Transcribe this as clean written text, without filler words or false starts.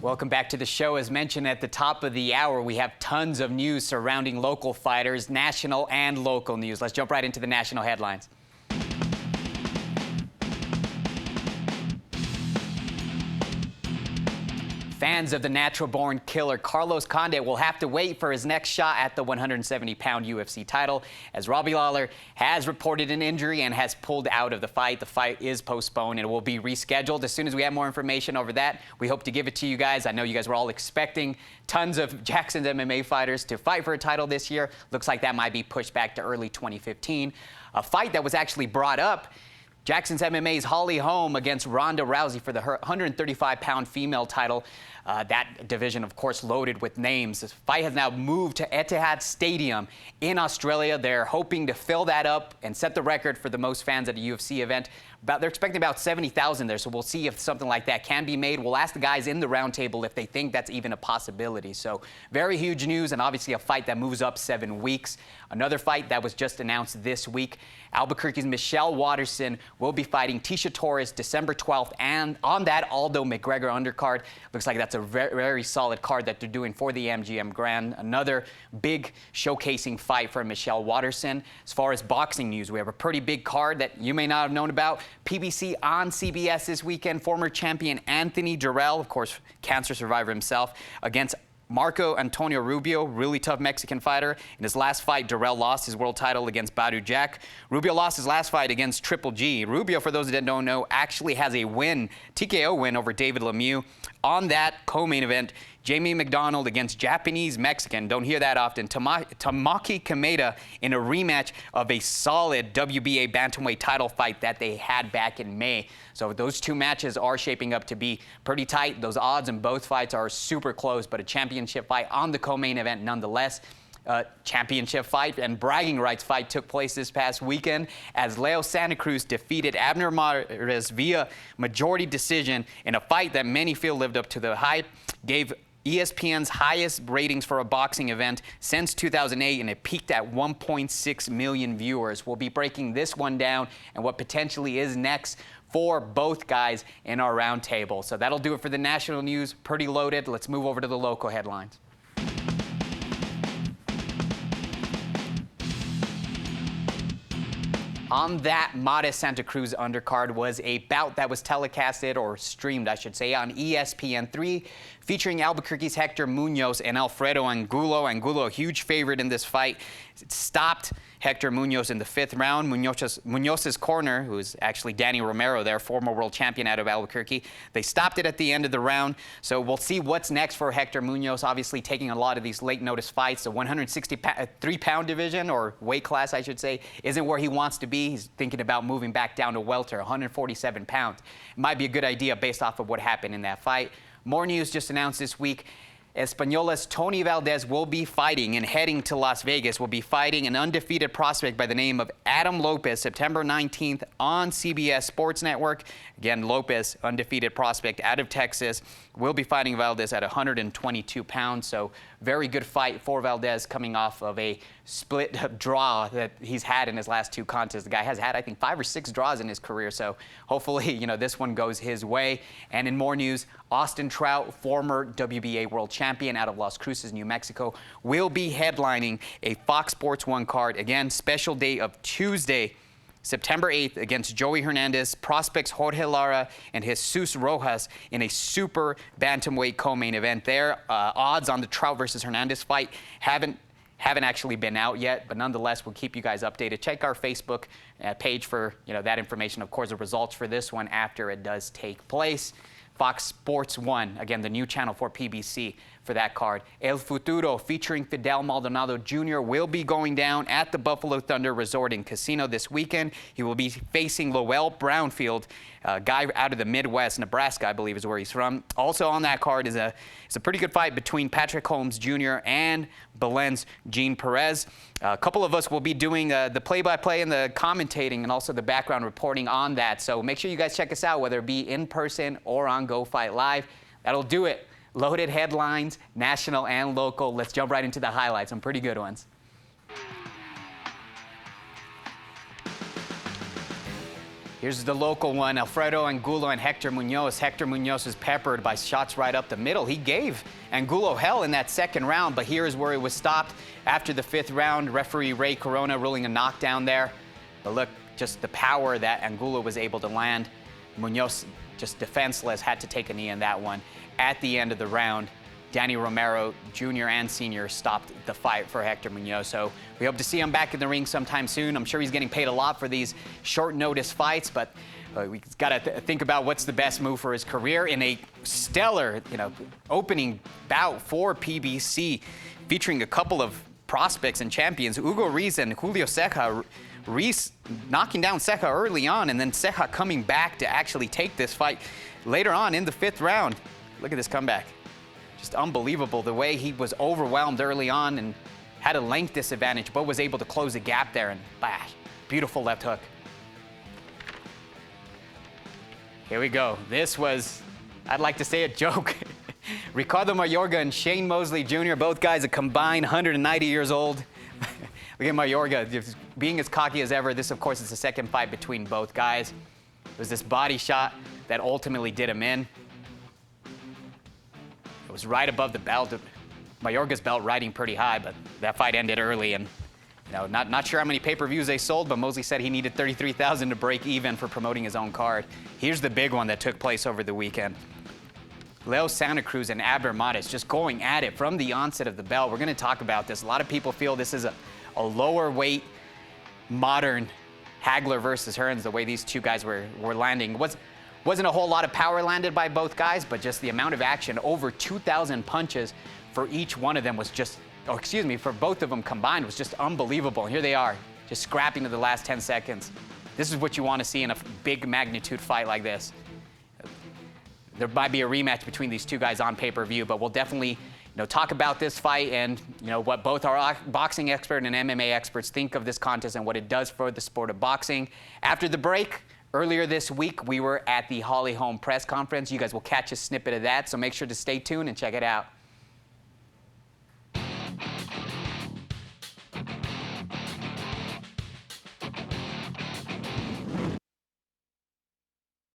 Welcome back to the show. As mentioned at the top of the hour, we have tons of news surrounding local fighters, national and local news. Let's jump right into the national headlines. Fans of the natural-born killer Carlos Condit will have to wait for his next shot at the 170-pound UFC title, as Robbie Lawler has reported an injury and has pulled out of the fight. The fight is postponed and it will be rescheduled. As soon as we have more information over that, we hope to give it to you guys. I know you guys were all expecting tons of Jackson's MMA fighters to fight for a title this year. Looks like that might be pushed back to early 2015. A fight that was actually brought up, Jackson's MMA's Holly Holm against Ronda Rousey for the 135-pound female title. That division, of course, loaded with names. This fight has now moved to Etihad Stadium in Australia. They're hoping to fill that up and set the record for the most fans at a UFC event. They're expecting about 70,000 there, so we'll see if something like that can be made. We'll ask the guys in the roundtable if they think that's even a possibility. So very huge news, and obviously a fight that moves up 7 weeks. Another fight that was just announced this week, Albuquerque's Michelle Waterson will be fighting Tisha Torres December 12th, and on that Aldo McGregor undercard. Looks like that's a very solid card that they're doing for the MGM Grand. Another big showcasing fight for Michelle Waterson. As far as boxing news, we have a pretty big card that you may not have known about. PBC on CBS this weekend. Former champion Anthony Durrell, of course, cancer survivor himself, against Marco Antonio Rubio, really tough Mexican fighter. In his last fight, Durrell lost his world title against Badu Jack. Rubio lost his last fight against Triple G. Rubio, for those that don't know, actually has a win, TKO win over David Lemieux. On that co-main event, Jamie McDonald against Japanese-Mexican, don't hear that often, Tamaki Kameda in a rematch of a solid WBA bantamweight title fight that they had back in May. So those two matches are shaping up to be pretty tight. Those odds in both fights are super close, but a championship fight on the co-main event nonetheless. Championship fight and bragging rights fight took place this past weekend as Leo Santa Cruz defeated Abner Mares via majority decision in a fight that many feel lived up to the hype, gave ESPN's highest ratings for a boxing event since 2008, and it peaked at 1.6 million viewers. We'll be breaking this one down and what potentially is next for both guys in our roundtable. So that'll do it for the national news. Pretty loaded. Let's move over to the local headlines. On that Mares Santa Cruz undercard was a bout that was telecasted, or streamed, I should say, on ESPN3, featuring Albuquerque's Hector Munoz and Alfredo Angulo. Angulo, a huge favorite in this fight, stopped Hector Munoz in the 5th round. Munoz's corner, who's actually Danny Romero, their former world champion out of Albuquerque, they stopped it at the end of the round. So we'll see what's next for Hector Munoz, obviously taking a lot of these late notice fights. The 163-pound division, or weight class, I should say, isn't where he wants to be. He's thinking about moving back down to welter, 147 pounds. It might be a good idea based off of what happened in that fight. More news just announced this week. Española's Tony Valdez will be fighting and heading to Las Vegas. Will be fighting an undefeated prospect by the name of Adam Lopez, September 19th on CBS Sports Network. Again, Lopez, undefeated prospect out of Texas, will be fighting Valdez at 122 pounds. So very good fight for Valdez, coming off of a split draw that he's had in his last 2 contests. The guy has had, I think, 5 or 6 draws in his career. So hopefully, this one goes his way. And in more news, Austin Trout, former WBA world champion out of Las Cruces, New Mexico, will be headlining a Fox Sports 1 card. Again, special day of Tuesday, September 8th, against Joey Hernandez, prospects Jorge Lara and Jesus Rojas in a super bantamweight co-main event there. Odds on the Trout versus Hernandez fight haven't actually been out yet, but nonetheless, we'll keep you guys updated. Check our Facebook page for that information. Of course, the results for this one after it does take place. Fox Sports 1, again, the new channel for PBC for that card. El Futuro, featuring Fidel Maldonado Jr., will be going down at the Buffalo Thunder Resort and Casino this weekend. He will be facing Lowell Brownfield, a guy out of the Midwest, Nebraska, I believe is where he's from. Also on that card is a pretty good fight between Patrick Holmes Jr. and Belen's Gene Perez. A couple of us will be doing the play-by-play and the commentating and also the background reporting on that. So make sure you guys check us out, whether it be in person or on Go Fight Live. That'll do it. Loaded headlines, national and local. Let's jump right into the highlights, some pretty good ones. Here's the local one, Alfredo Angulo and Hector Munoz. Hector Munoz was peppered by shots right up the middle. He gave Angulo hell in that second round, but here is where he was stopped after the 5th round. Referee Ray Corona ruling a knockdown there. But look, just the power that Angulo was able to land. Munoz, just defenseless, had to take a knee in that one. At the end of the round, Danny Romero, Jr. and Sr. stopped the fight for Hector Munoz. So we hope to see him back in the ring sometime soon. I'm sure he's getting paid a lot for these short notice fights, but we got to think about what's the best move for his career in a stellar, opening bout for PBC, featuring a couple of prospects and champions, Hugo Reis and Julio Ceja. Reis knocking down Ceja early on, and then Ceja coming back to actually take this fight later on in the 5th round. Look at this comeback. Just unbelievable the way he was overwhelmed early on and had a length disadvantage, but was able to close the gap there and bash. Beautiful left hook. Here we go. This was, I'd like to say, a joke. Ricardo Mayorga and Shane Mosley Jr., both guys a combined 190 years old. Look at Mayorga just being as cocky as ever. This, of course, is the second fight between both guys. It was this body shot that ultimately did him in. It was right above the belt. Mayorga's belt riding pretty high, but that fight ended early. And not sure how many pay-per-views they sold, but Mosley said he needed $33,000 to break even for promoting his own card. Here's the big one that took place over the weekend. Leo Santa Cruz and Abner Mares just going at it from the onset of the bell. We're going to talk about this. A lot of people feel this is a lower weight, modern Hagler versus Hearns, the way these two guys were landing. Wasn't a whole lot of power landed by both guys, but just the amount of action, over 2,000 punches for each one of them was just, for both of them combined was just unbelievable. And here they are, just scrapping to the last 10 seconds. This is what you want to see in a big magnitude fight like this. There might be a rematch between these two guys on pay-per-view, but we'll definitely talk about this fight and what both our boxing expert and MMA experts think of this contest and what it does for the sport of boxing. After the break, earlier this week, we were at the Holm press conference. You guys will catch a snippet of that, so make sure to stay tuned and check it out.